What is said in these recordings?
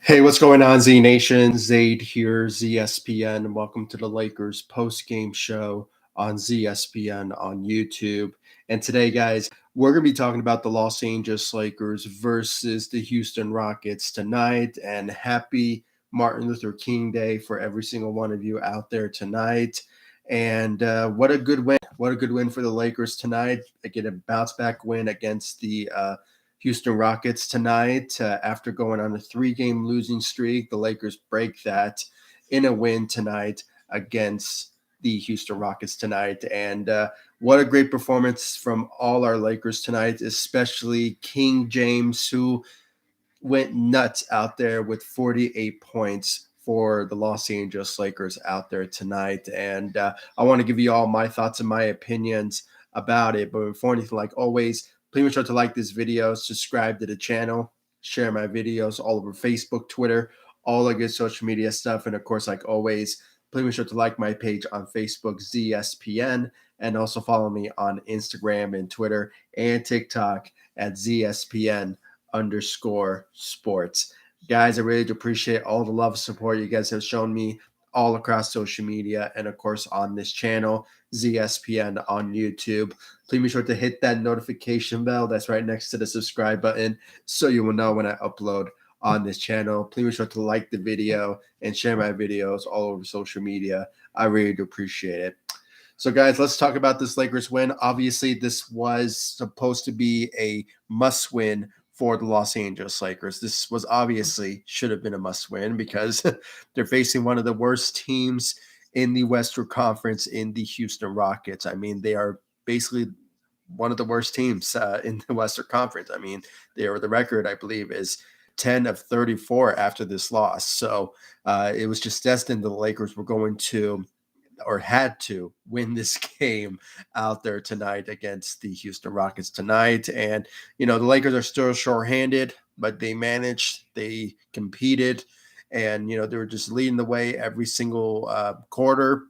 Hey, what's going on, Z Nation? Zaid here, ZSPN, and welcome to the Lakers post-game show on ZSPN on YouTube. And today, guys, we're going to be talking about the Los Angeles Lakers versus the Houston Rockets tonight. And happy Martin Luther King Day for every single one of you out there tonight. And what a good win. What a good win for the Lakers tonight. They get a bounce-back win against the Houston Rockets tonight. After going on a 3-game losing streak, the Lakers break that in a win tonight against the Houston Rockets tonight. And what a great performance from all our Lakers tonight, especially King James, who went nuts out there with 48 points for the Los Angeles Lakers out there tonight. And I want to give you all my thoughts and my opinions about it. But before anything, like always, please make sure to like this video, subscribe to the channel, share my videos all over Facebook, Twitter, all the good social media stuff. And of course, like always, please make sure to like my page on Facebook, ZSPN, and also follow me on Instagram and Twitter and TikTok at ZSPN_sports. Guys, I really do appreciate all the love and support you guys have shown me all across social media and of course on this channel, ZSPN on YouTube. Please be sure to hit that notification bell that's right next to the subscribe button so you will know when I upload on this channel. Please be sure to like the video and share my videos all over social media. I really do appreciate it. So, guys, let's talk about this Lakers win. Obviously, this was supposed to be a must-win for the Los Angeles Lakers. This was obviously should have been a must-win because they're facing one of the worst teams in the Western Conference in the Houston Rockets. I mean, they are basically one of the worst teams in the Western Conference. I mean, the record, I believe, is 10 of 34 after this loss. So it was just destined the Lakers were going to or had to win this game out there tonight against the Houston Rockets tonight. And, the Lakers are still shorthanded, but they managed, they competed, and, they were just leading the way every single quarter.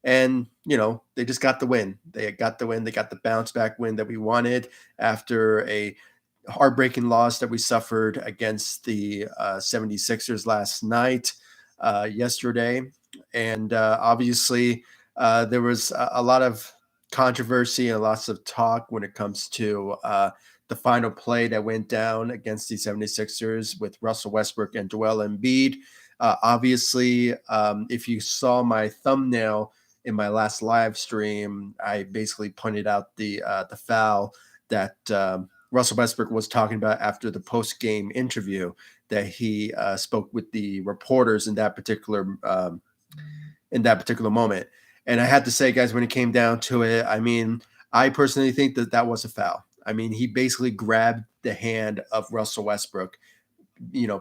And, they just got the win. They got the win. They got the bounce back win that we wanted after a heartbreaking loss that we suffered against the 76ers last night, yesterday. And obviously, there was a lot of controversy and lots of talk when it comes to the final play that went down against the 76ers with Russell Westbrook and Joel Embiid. Obviously, if you saw my thumbnail in my last live stream, I basically pointed out the foul that Russell Westbrook was talking about after the post-game interview that he spoke with the reporters in that particular moment. And I had to say, guys, when it came down to it, I mean, I personally think that was a foul. I mean, he basically grabbed the hand of Russell Westbrook,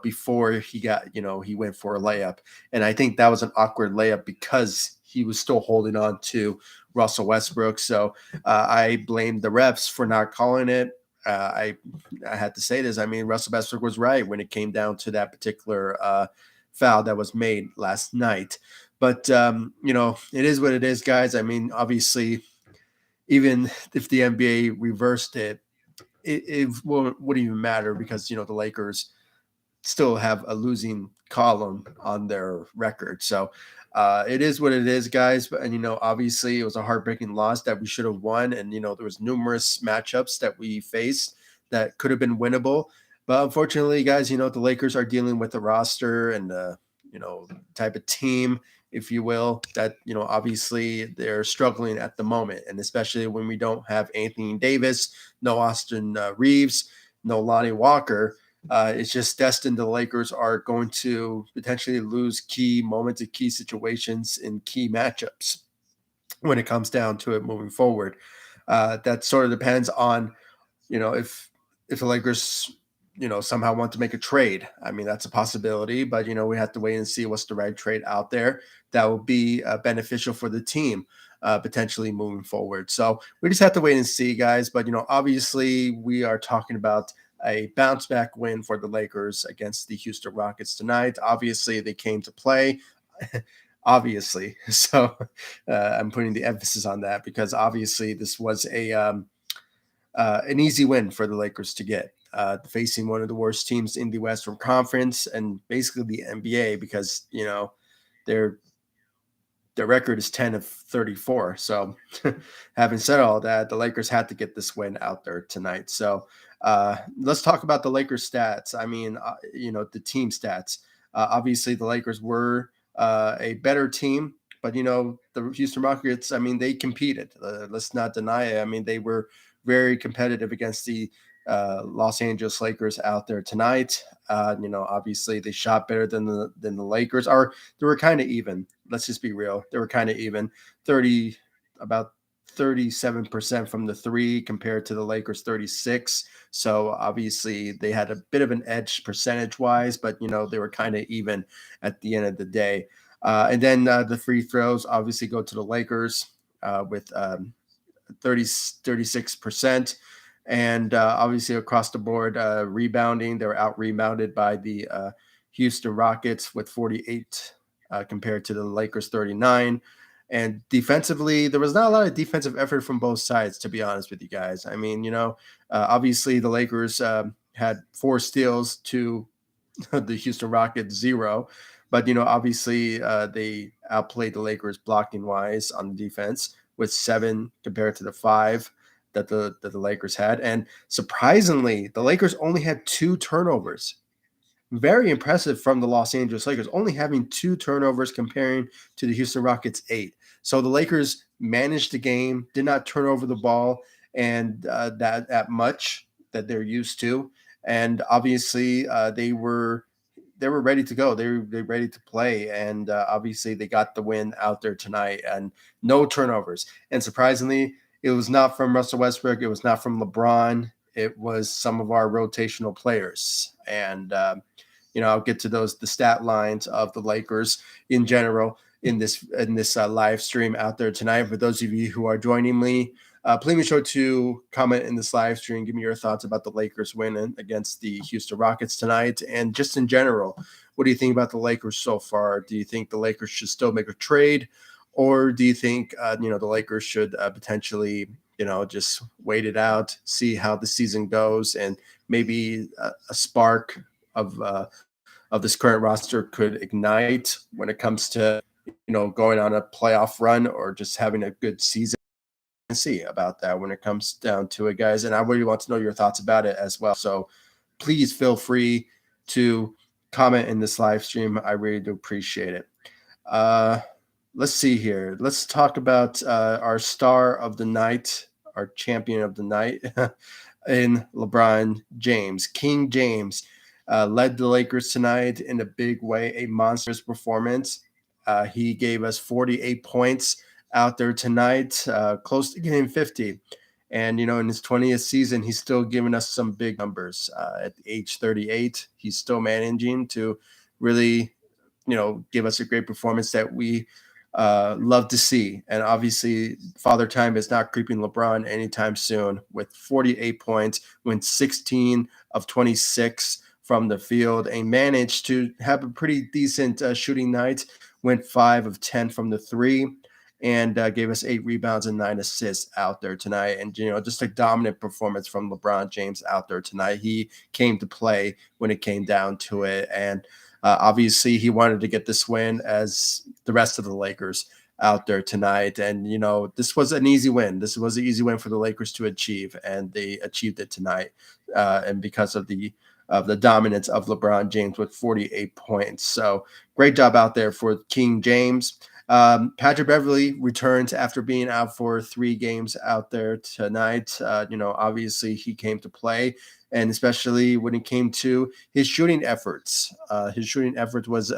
before he got, he went for a layup. And I think that was an awkward layup because he was still holding on to Russell Westbrook. So I blame the refs for not calling it. I had to say this. I mean, Russell Westbrook was right when it came down to that particular foul that was made last night. But, it is what it is, guys. I mean, obviously, even if the NBA reversed it, it wouldn't even matter because, the Lakers still have a losing column on their record. So it is what it is, guys. And, obviously it was a heartbreaking loss that we should have won. And, there was numerous matchups that we faced that could have been winnable. But unfortunately, guys, the Lakers are dealing with a roster and, type of team, if you will, that, obviously they're struggling at the moment. And especially when we don't have Anthony Davis, no Austin Reeves, no Lonnie Walker. It's just destined the Lakers are going to potentially lose key moments and key situations in key matchups when it comes down to it moving forward. That sort of depends on, if the Lakers, somehow want to make a trade. I mean, that's a possibility, but, we have to wait and see what's the right trade out there that will be beneficial for the team. Potentially moving forward. So we just have to wait and see, guys. But, obviously we are talking about a bounce back win for the Lakers against the Houston Rockets tonight. Obviously, they came to play. Obviously. So I'm putting the emphasis on that because obviously this was an easy win for the Lakers to get. facing one of the worst teams in the Western Conference and basically the NBA because their their record is 10 of 34. So, having said all that, the Lakers had to get this win out there tonight. So, let's talk about the Lakers stats. I mean, the team stats. Obviously, the Lakers were a better team, but the Houston Rockets. I mean, they competed. Let's not deny it. I mean, they were very competitive against the Los Angeles Lakers out there tonight. Obviously, they shot better than the Lakers. Or they were kind of even. Let's just be real. They were kind of even. 30 about 37% from the three compared to the Lakers 36. So obviously they had a bit of an edge percentage wise, but they were kind of even at the end of the day. And then the free throws obviously go to the Lakers with 36%. And obviously across the board, rebounding, they were out rebounded by the Houston Rockets with 48 compared to the Lakers 39. And defensively, there was not a lot of defensive effort from both sides, to be honest with you guys. I mean, obviously the Lakers had 4 steals to the Houston Rockets 0. But, obviously they outplayed the Lakers blocking wise on the defense with 7 compared to the 5 that the Lakers had. And surprisingly, the Lakers only had 2 turnovers. Very impressive from the Los Angeles Lakers, only having 2 turnovers comparing to the Houston Rockets 8. So the Lakers managed the game, did not turn over the ball, and that much that they're used to. And obviously, they were ready to go. They're ready to play, and obviously they got the win out there tonight, and no turnovers. And surprisingly, it was not from Russell Westbrook. It was not from LeBron. It was some of our rotational players, and I'll get to the stat lines of the Lakers in general in this live stream out there tonight. For those of you who are joining me, please be sure to comment in this live stream. Give me your thoughts about the Lakers winning against the Houston Rockets tonight, and just in general, what do you think about the Lakers so far? Do you think the Lakers should still make a trade, or do you think the Lakers should potentially just wait it out, see how the season goes, and maybe a spark of this current roster could ignite when it comes to going on a playoff run or just having a good season? See about that when it comes down to it, guys. And I really want to know your thoughts about it as well. So please feel free to comment in this live stream. I really do appreciate it. Let's see here. Let's talk about our star of the night, our champion of the night in LeBron James. King James led the Lakers tonight in a big way, a monstrous performance. He gave us 48 points out there tonight, close to getting 50. And, in his 20th season, he's still giving us some big numbers. At age 38, he's still managing to really, give us a great performance that we love to see. And obviously, Father Time is not creeping LeBron anytime soon with 48 points, went 16 of 26 from the field, and managed to have a pretty decent shooting night, went 5 of 10 from the three, and gave us 8 rebounds and 9 assists out there tonight. And, just a dominant performance from LeBron James out there tonight. He came to play when it came down to it. And obviously, he wanted to get this win as the rest of the Lakers out there tonight. And, this was an easy win. This was an easy win for the Lakers to achieve, and they achieved it tonight. And because of the dominance of LeBron James with 48 points. So great job out there for King James. Patrick Beverley returns after being out for 3 games out there tonight. Obviously he came to play, and especially when it came to his shooting efforts. His shooting efforts was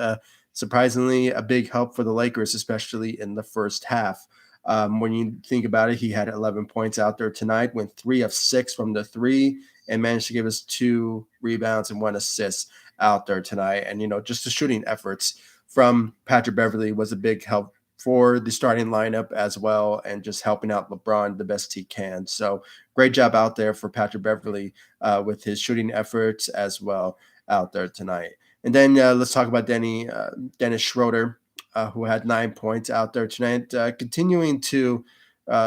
surprisingly a big help for the Lakers, especially in the first half. When you think about it, he had 11 points out there tonight, went 3 of 6 from the three, and managed to give us 2 rebounds and 1 assist out there tonight. And, just the shooting efforts from Patrick Beverley was a big help for the starting lineup as well, and just helping out LeBron the best he can. So great job out there for Patrick Beverley with his shooting efforts as well out there tonight. And then let's talk about Dennis Schroeder, who had 9 points out there tonight, continuing to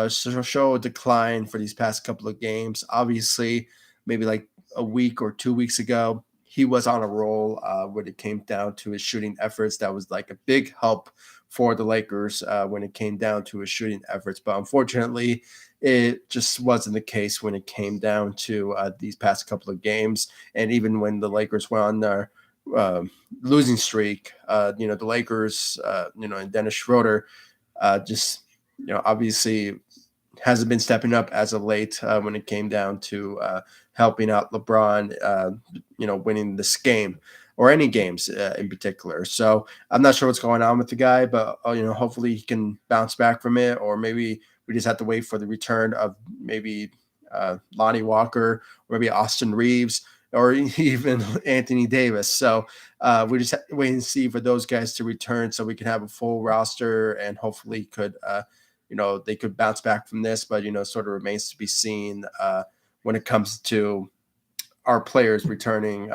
show a decline for these past couple of games. Obviously, maybe like a week or 2 weeks ago, he was on a roll when it came down to his shooting efforts. That was like a big help for the Lakers when it came down to his shooting efforts. But unfortunately, it just wasn't the case when it came down to these past couple of games. And even when the Lakers were on their uh, losing streak, the Lakers, and Dennis Schroeder just, obviously hasn't been stepping up as of late when it came down to helping out LeBron, winning this game or any games in particular. So I'm not sure what's going on with the guy, but hopefully he can bounce back from it, or maybe we just have to wait for the return of maybe Lonnie Walker, or maybe Austin Reeves, or even Anthony Davis. So we just have to wait and see for those guys to return, so we can have a full roster and hopefully could they could bounce back from this, but sort of remains to be seen when it comes to our players returning,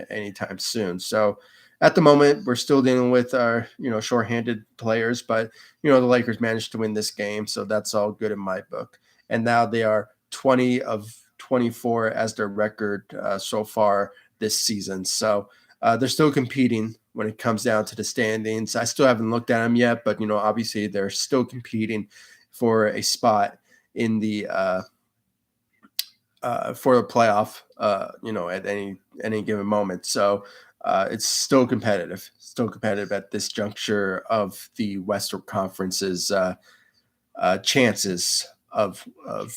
anytime soon. So at the moment, we're still dealing with our, shorthanded players, but the Lakers managed to win this game, so that's all good in my book. And now they are 20 of 24 as their record so far this season. So they're still competing when it comes down to the standings. I still haven't looked at them yet, but obviously they're still competing for a spot in the for the playoff. At any given moment. So it's still competitive at this juncture of the Western Conference's chances of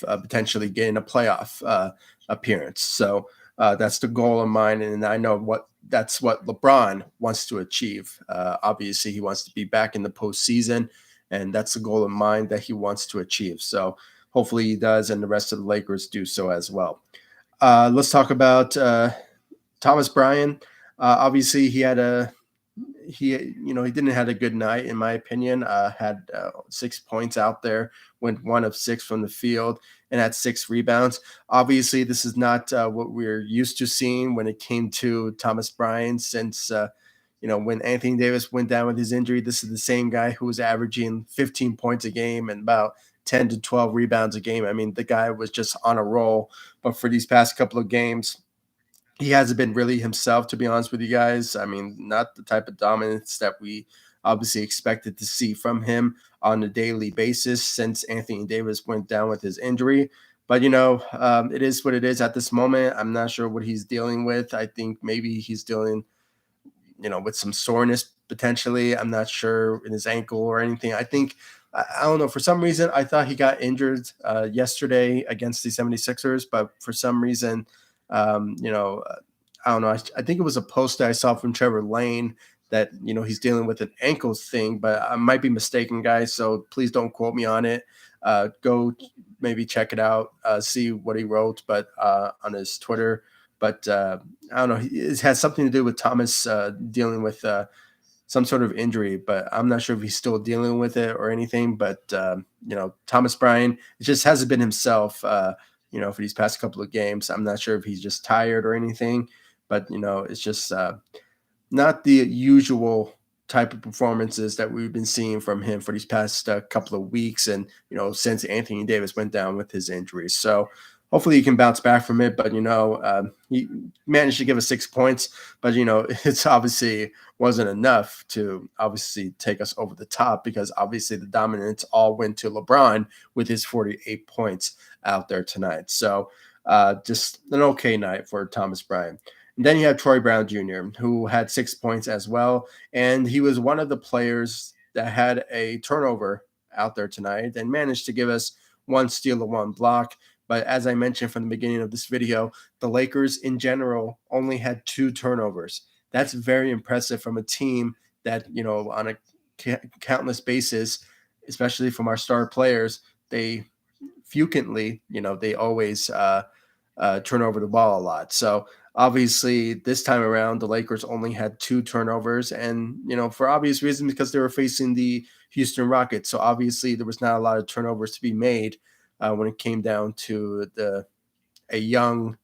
potentially getting a playoff appearance. So that's the goal of mine, and I know that's what LeBron wants to achieve. Obviously, he wants to be back in the postseason, and that's the goal of mine that he wants to achieve. So hopefully he does, and the rest of the Lakers do so as well. Let's talk about Thomas Bryant. Obviously, he didn't have a good night in my opinion. Had 6 points out there, went 1 of 6 from the field, and had 6 rebounds. Obviously, this is not what we're used to seeing when it came to Thomas Bryant since when Anthony Davis went down with his injury. This is the same guy who was averaging 15 points a game and about 10 to 12 rebounds a game. I mean, the guy was just on a roll. But for these past couple of games, he hasn't been really himself, to be honest with you guys. I mean, not the type of dominance that we obviously expected to see from him on a daily basis since Anthony Davis went down with his injury. But, it is what it is at this moment. I'm not sure what he's dealing with. I think maybe he's dealing, with some soreness potentially. I'm not sure in his ankle or anything. I think, I don't know. For some reason, I thought he got injured yesterday against the 76ers, but for some reason, I don't know. I think it was a post that I saw from Trevor Lane that, he's dealing with an ankle thing, but I might be mistaken, guys. So please don't quote me on it. Go maybe check it out, see what he wrote, but on his Twitter. But I don't know. It has something to do with Thomas dealing with some sort of injury, but I'm not sure if he's still dealing with it or anything. But Thomas Bryant, it just hasn't been himself. For these past couple of games, I'm not sure if he's just tired or anything. But it's just not the usual type of performances that we've been seeing from him for these past couple of weeks, and since Anthony Davis went down with his injuries. So hopefully he can bounce back from it. But he managed to give us 6 points, but it's obviously wasn't enough to obviously take us over the top, because obviously the dominance all went to LeBron with his 48 points out there tonight. So just an okay night for Thomas Bryant. And then you have Troy Brown Jr., who had 6 points as well. And he was one of the players that had a turnover out there tonight and managed to give us 1 steal and 1 block. But as I mentioned from the beginning of this video, the Lakers in general only had 2 turnovers. That's very impressive from a team that, on a countless basis, especially from our star players, they frequently, they always turn over the ball a lot. So obviously this time around, the Lakers only had 2 turnovers, and, for obvious reasons, because they were facing the Houston Rockets. So obviously there was not a lot of turnovers to be made when it came down to a young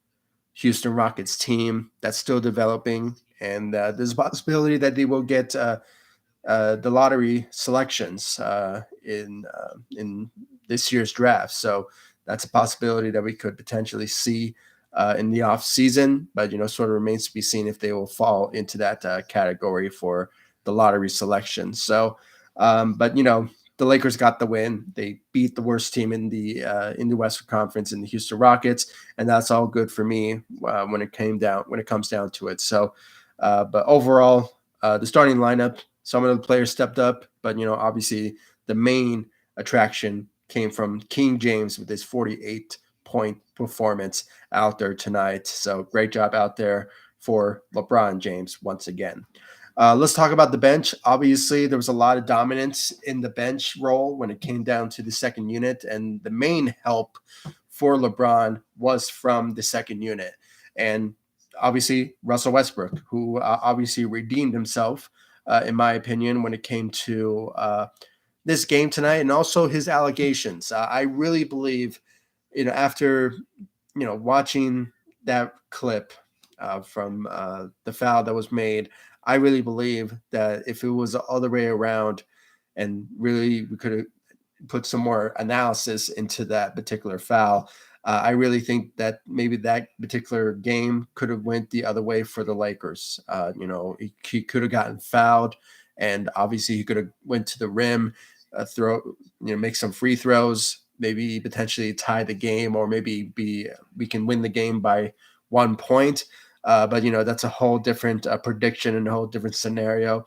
Houston Rockets team that's still developing. And there's a possibility that they will get the lottery selections in this year's draft. So that's a possibility that we could potentially see in the off season, but sort of remains to be seen if they will fall into that category for the lottery selection. So, but the Lakers got the win. They beat the worst team in the Western Conference in the Houston Rockets, and that's all good for me when it comes down to it. So, but overall, the starting lineup, some of the players stepped up, but obviously the main attraction came from King James with his 48-point performance out there tonight. So great job out there for LeBron James once again. Let's talk about the bench. Obviously, there was a lot of dominance in the bench role when it came down to the second unit, and the main help for LeBron was from the second unit. And obviously, Russell Westbrook, who obviously redeemed himself, in my opinion, when it came to this game tonight, and also his allegations. I really believe, after watching that clip from the foul that was made, I really believe that if it was the other way around, and really we could have put some more analysis into that particular foul, I really think that maybe that particular game could have went the other way for the Lakers. He could have gotten fouled, and obviously he could have went to the rim, make some free throws, maybe potentially tie the game, or maybe we can win the game by 1 point. But that's a whole different prediction and a whole different scenario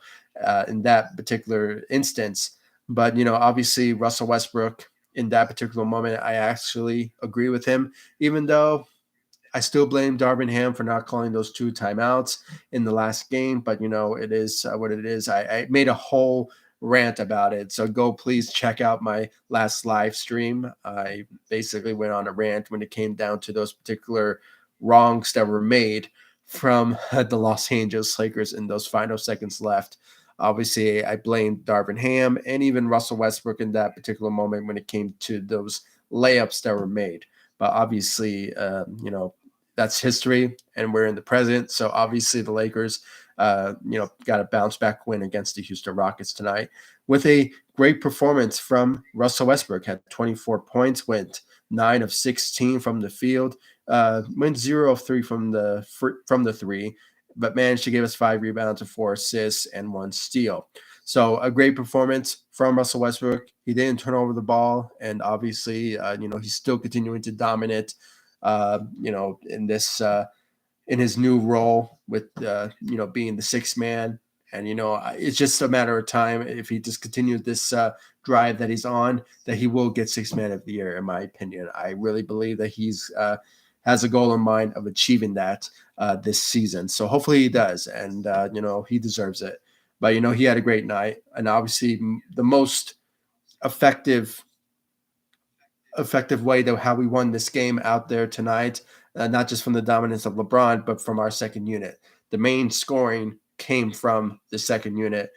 in that particular instance. But obviously Russell Westbrook in that particular moment, I actually agree with him, even though I still blame Darvin Ham for not calling those 2 timeouts in the last game. But it is what it is. I made a whole rant about it, so go please check out my last live stream. I basically went on a rant when it came down to those particular wrongs that were made from the Los Angeles Lakers in those final seconds left. Obviously, I blamed Darvin Ham and even Russell Westbrook in that particular moment when it came to those layups that were made. But obviously, that's history, and we're in the present. So obviously, the Lakers, got a bounce back win against the Houston Rockets tonight with a great performance from Russell Westbrook. Had 24 points, went 9 of 16 from the field, went 0 of 3 from the three, but managed to give us 5 rebounds and 4 assists and 1 steal. So a great performance from Russell Westbrook. He didn't turn over the ball, and obviously, he's still continuing to dominate, in this in his new role with being the sixth man. And it's just a matter of time if he just continues this drive that he's on, that he will get sixth man of the year. In my opinion, I really believe that he's has a goal in mind of achieving that this season. So hopefully he does, and he deserves it. But he had a great night, and obviously the most effective way to how we won this game out there tonight, not just from the dominance of LeBron, but from our second unit. The main scoring came from the second unit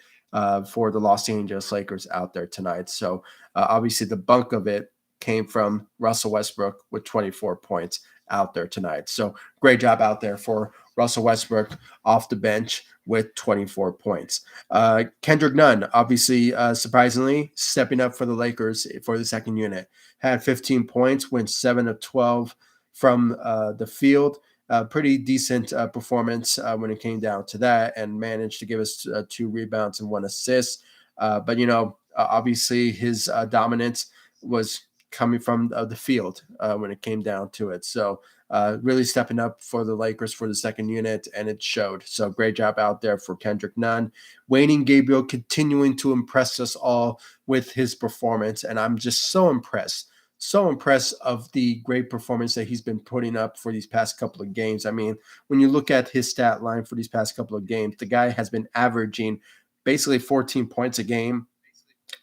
for the Los Angeles Lakers out there tonight. So obviously the bulk of it came from Russell Westbrook with 24 points out there tonight. So great job out there for Russell Westbrook off the bench with 24 points. Kendrick Nunn, obviously, surprisingly, stepping up for the Lakers for the second unit. Had 15 points, went 7 of 12 from the field. Pretty decent performance when it came down to that, and managed to give us 2 rebounds and 1 assist. But obviously his dominance was coming from the field when it came down to it. So really stepping up for the Lakers for the second unit, and it showed. So great job out there for Kendrick Nunn. Wayne Gabriel continuing to impress us all with his performance, and I'm just so impressed of the great performance that he's been putting up for these past couple of games. I mean, when you look at his stat line for these past couple of games, the guy has been averaging basically 14 points a game,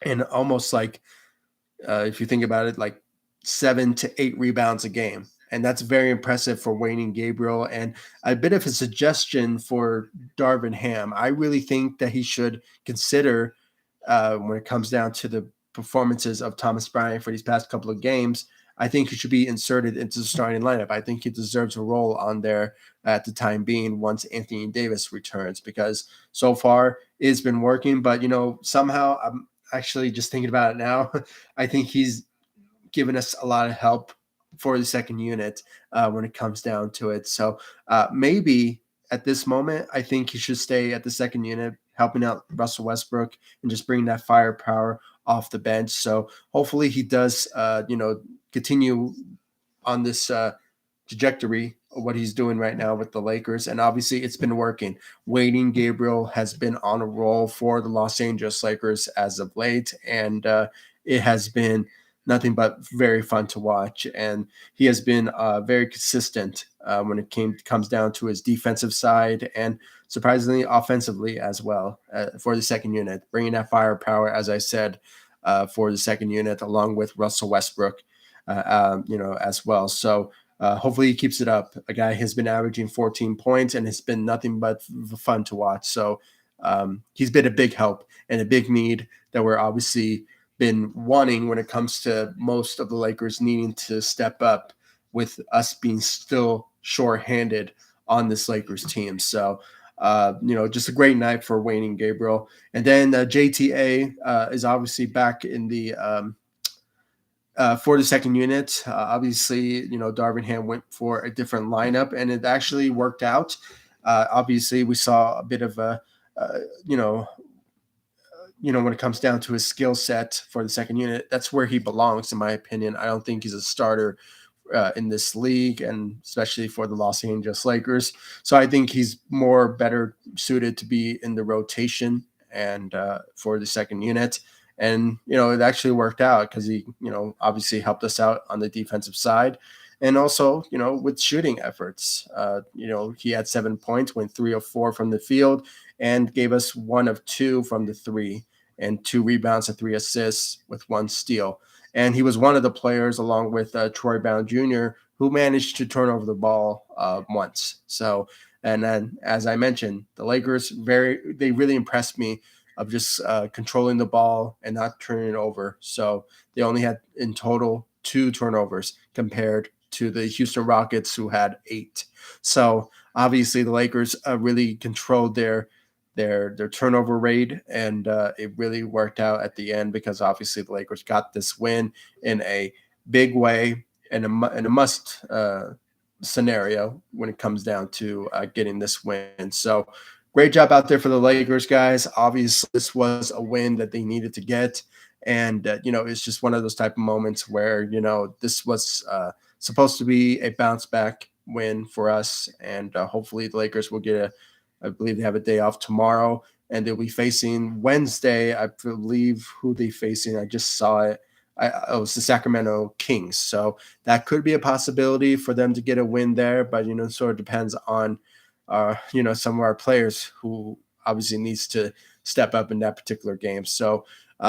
and almost like, if you think about it, like 7 to 8 rebounds a game. And that's very impressive for Wayne Gabriel. And a bit of a suggestion for Darvin Ham. I really think that he should consider, when it comes down to the performances of Thomas Bryant for these past couple of games, I think he should be inserted into the starting lineup. I think he deserves a role on there at the time being once Anthony Davis returns, because so far it's been working. But, somehow I'm actually just thinking about it now. I think he's given us a lot of help for the second unit when it comes down to it. So maybe at this moment, I think he should stay at the second unit, helping out Russell Westbrook and just bringing that firepower off the bench. So hopefully he does, continue on this trajectory of what he's doing right now with the Lakers. And obviously, it's been working. Wayne Gabriel has been on a roll for the Los Angeles Lakers as of late, and it has been nothing but very fun to watch. And he has been very consistent when it comes down to his defensive side and surprisingly offensively as well for the second unit, bringing that firepower, as I said, for the second unit, along with Russell Westbrook, as well. So hopefully he keeps it up. A guy has been averaging 14 points and it's been nothing but fun to watch. So he's been a big help and a big need that we're obviously been wanting when it comes to most of the Lakers needing to step up with us being still short-handed on this Lakers team. So, just a great night for Wayne and Gabriel. And then JTA is obviously back in the for the second unit. Obviously, Darvin Ham went for a different lineup, and it actually worked out. Obviously, we saw a bit of a, uh, you know, when it comes down to his skill set for the second unit, that's where he belongs, in my opinion. I don't think he's a starter in this league, and especially for the Los Angeles Lakers. So I think he's more better suited to be in the rotation and for the second unit. And it actually worked out because he obviously helped us out on the defensive side, and also with shooting efforts. He had 7 points, went 3 of 4 from the field, and gave us 1 of 2 from the three, and 2 rebounds and 3 assists with 1 steal. And he was one of the players, along with Troy Brown Jr., who managed to turn over the ball once. So, and then as I mentioned, the Lakers they really impressed me of just controlling the ball and not turning it over. So they only had in total 2 turnovers compared to the Houston Rockets, who had 8. So obviously the Lakers really controlled their turnover rate, and it really worked out at the end because obviously the Lakers got this win in a big way and a must scenario when it comes down to getting this win. So great job out there for the Lakers, guys. Obviously, this was a win that they needed to get, and it's just one of those type of moments where this was supposed to be a bounce back win for us, and hopefully the Lakers will get I believe they have a day off tomorrow, and they'll be facing Wednesday. I believe who they facing. I just saw it. It's the Sacramento Kings. So that could be a possibility for them to get a win there, but sort of depends on some of our players who obviously needs to step up in that particular game. So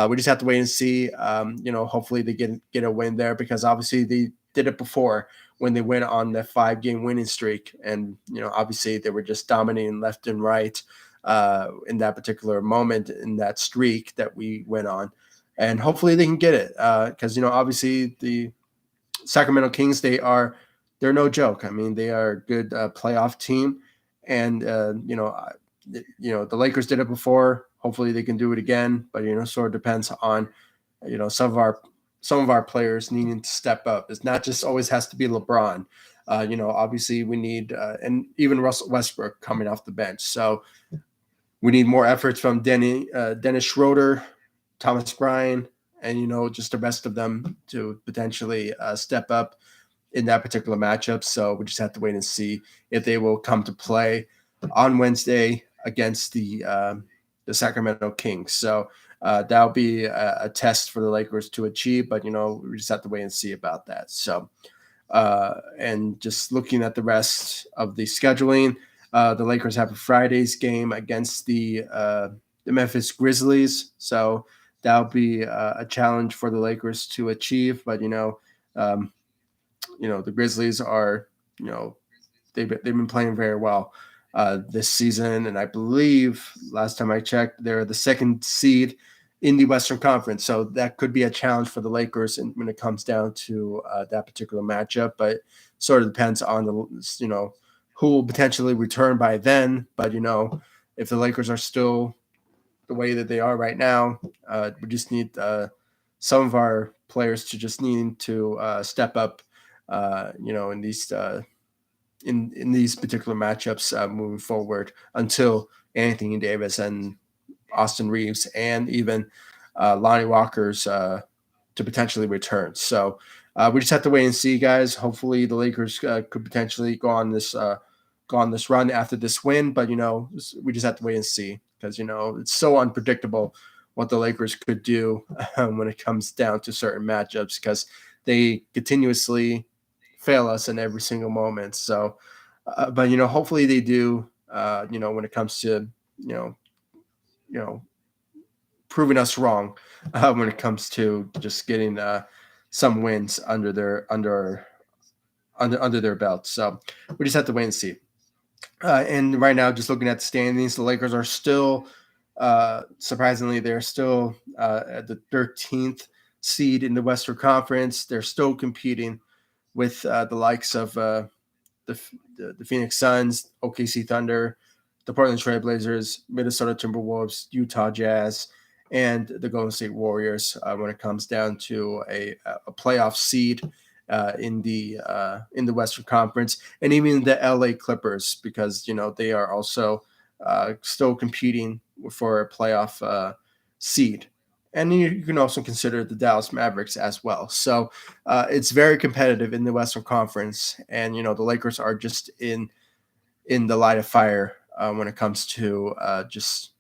we just have to wait and see. Hopefully they get a win there because obviously they did it before when they went on the 5-game winning streak, and obviously they were just dominating left and right in that particular moment in that streak that we went on, and hopefully they can get it because obviously the Sacramento Kings, they're no joke. I mean, they are a good playoff team, and the Lakers did it before. Hopefully they can do it again, but sort of depends on some of our players needing to step up. It's not just always has to be LeBron. Obviously we need and even Russell Westbrook coming off the bench. So we need more efforts from Dennis Schroeder, Thomas Bryan, and just the rest of them to potentially step up in that particular matchup. So we just have to wait and see if they will come to play on Wednesday against the Sacramento Kings. So that'll be a test for the Lakers to achieve, but we just have to wait and see about that. So and just looking at the rest of the scheduling, the Lakers have a Friday's game against the Memphis Grizzlies. So that'll be a challenge for the Lakers to achieve. But the Grizzlies are they've been playing very well this season, and I believe last time I checked, they're the 2nd seed in the Western Conference. So that could be a challenge for the Lakers when it comes down to that particular matchup. But sort of depends on who will potentially return by then. But if the Lakers are still the way that they are right now, we just need some of our players to just need to step up in these particular matchups moving forward until Anthony Davis and Austin Reeves and even Lonnie Walker's to potentially return. So we just have to wait and see, guys. Hopefully, the Lakers could potentially go on this run after this win, but we just have to wait and see because it's so unpredictable what the Lakers could do when it comes down to certain matchups because they continuously fail us in every single moment. So, but hopefully they do. When it comes to you know proving us wrong when it comes to just getting some wins under their belt. So we just have to wait and see. And right now, just looking at the standings, the Lakers are still surprisingly they're still at the 13th seed in the Western Conference. They're still competing with the likes of the, the Phoenix Suns, OKC Thunder, the Portland Trailblazers, Minnesota Timberwolves, Utah Jazz, and the Golden State Warriors when it comes down to a playoff seed in the Western Conference, and even the LA Clippers because they are also still competing for a playoff seed. And you can also consider the Dallas Mavericks as well. So it's very competitive in the Western Conference, and the Lakers are just in the light of fire when it comes to just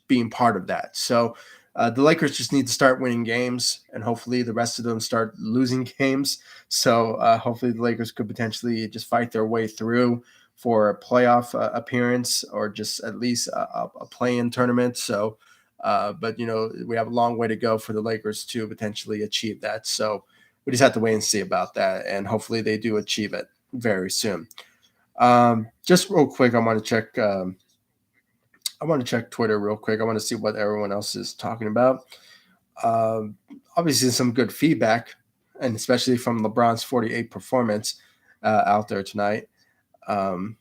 being part of that. So the Lakers just need to start winning games, and hopefully the rest of them start losing games. So hopefully the Lakers could potentially just fight their way through for a playoff appearance or just at least a play-in tournament. So, but we have a long way to go for the Lakers to potentially achieve that. So we just have to wait and see about that, and hopefully they do achieve it very soon. Just real quick, I want to check. I want to check Twitter real quick. I want to see what everyone else is talking about. Um, Obviously, some good feedback, and especially from LeBron's 48 performance out there tonight. Um,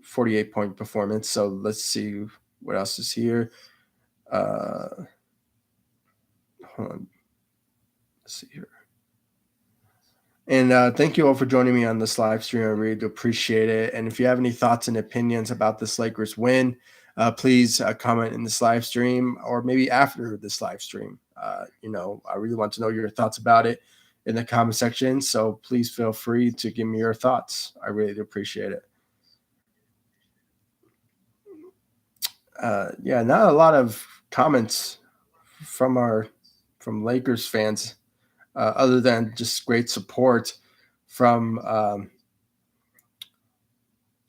48-point performance. So let's see what else is here. Hold on. Let's see here. And thank you all for joining me on this live stream. I really do appreciate it. And if you have any thoughts and opinions about this Lakers win, please comment in this live stream or maybe after this live stream. I really want to know your thoughts about it in the comment section. So please feel free to give me your thoughts. I really do appreciate it. Yeah, not a lot of comments from Lakers fans, other than just great support from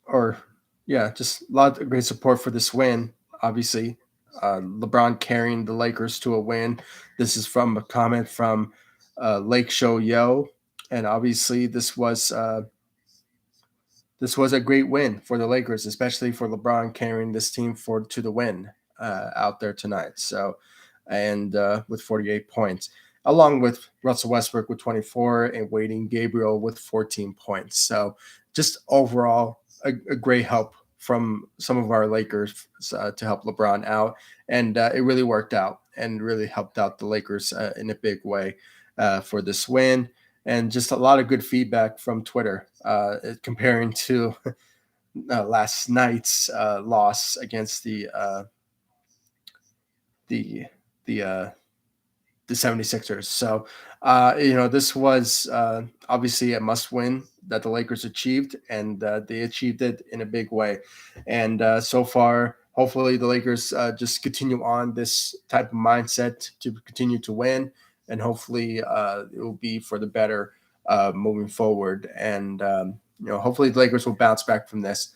or yeah, just a lot of great support for this win. Obviously, LeBron carrying the Lakers to a win. This is from a comment from Lake Show Yo, and obviously this was a great win for the Lakers, especially for LeBron carrying this team to the win out there tonight. So, and with 48 points, along with Russell Westbrook with 24 and Wade Gabriel with 14 points. So, just overall, a great help from some of our Lakers to help LeBron out, and it really worked out and really helped out the Lakers in a big way for this win. And just a lot of good feedback from Twitter comparing to last night's loss against the the uh, the 76ers. So, this was obviously a must win that the Lakers achieved, and they achieved it in a big way. And so far, hopefully, the Lakers just continue on this type of mindset to continue to win, and hopefully, it will be for the better moving forward. And, hopefully, the Lakers will bounce back from this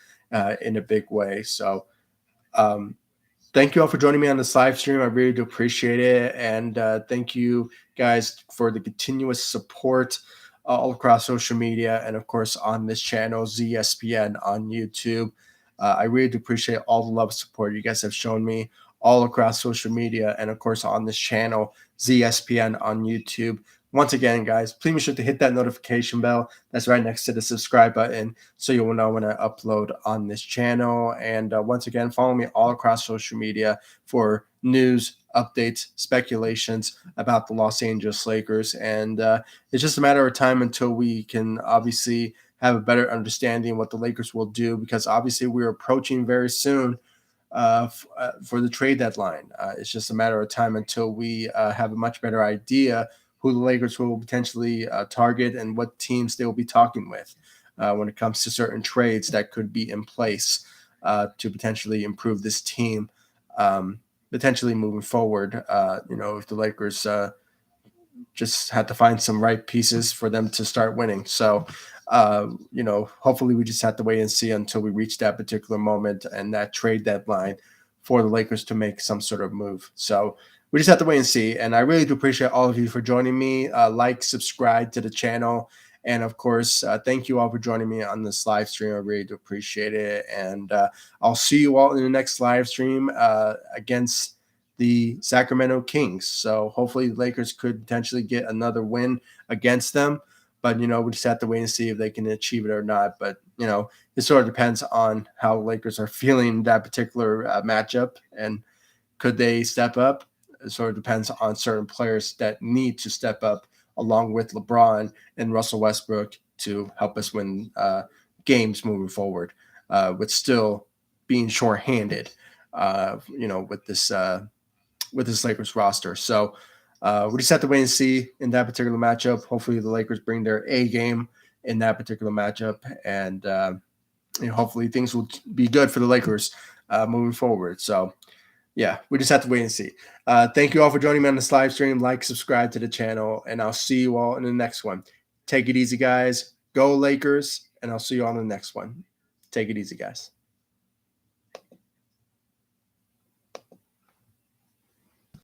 in a big way. So, um, thank you all for joining me on this live stream. I really do appreciate it. And thank you guys for the continuous support all across social media and, of course, on this channel, ZSPN on YouTube. I really do appreciate all the love and support you guys have shown me all across social media and, of course, on this channel, ZSPN on YouTube. once again, guys, please be sure to hit that notification bell that's right next to the subscribe button so you will know when I upload on this channel. And once again, follow me all across social media for news, updates, speculations about the Los Angeles Lakers. And it's just a matter of time until we can obviously have a better understanding what the Lakers will do, because obviously we're approaching very soon for the trade deadline. It's just a matter of time until we have a much better idea who the Lakers will potentially target and what teams they will be talking with when it comes to certain trades that could be in place to potentially improve this team, potentially moving forward. If the Lakers just had to find some right pieces for them to start winning. So, hopefully we just have to wait and see until we reach that particular moment and that trade deadline for the Lakers to make some sort of move. So we just have to wait and see. And I really do appreciate all of you for joining me. Like, subscribe to the channel. And of course, thank you all for joining me on this live stream. I really do appreciate it. And I'll see you all in the next live stream against the Sacramento Kings. So hopefully the Lakers could potentially get another win against them. But, we just have to wait and see if they can achieve it or not. But, it sort of depends on how the Lakers are feeling that particular matchup. And could they step up? It sort of depends on certain players that need to step up along with LeBron and Russell Westbrook to help us win games moving forward, with still being shorthanded, with this Lakers roster. So we just have to wait and see in that particular matchup. Hopefully the Lakers bring their A game in that particular matchup, and hopefully things will be good for the Lakers moving forward. So yeah, we just have to wait and see. Thank you all for joining me on this live stream. Like, subscribe to the channel, and I'll see you all in the next one. Take it easy, guys. Go Lakers, and I'll see you all in the next one. Take it easy, guys.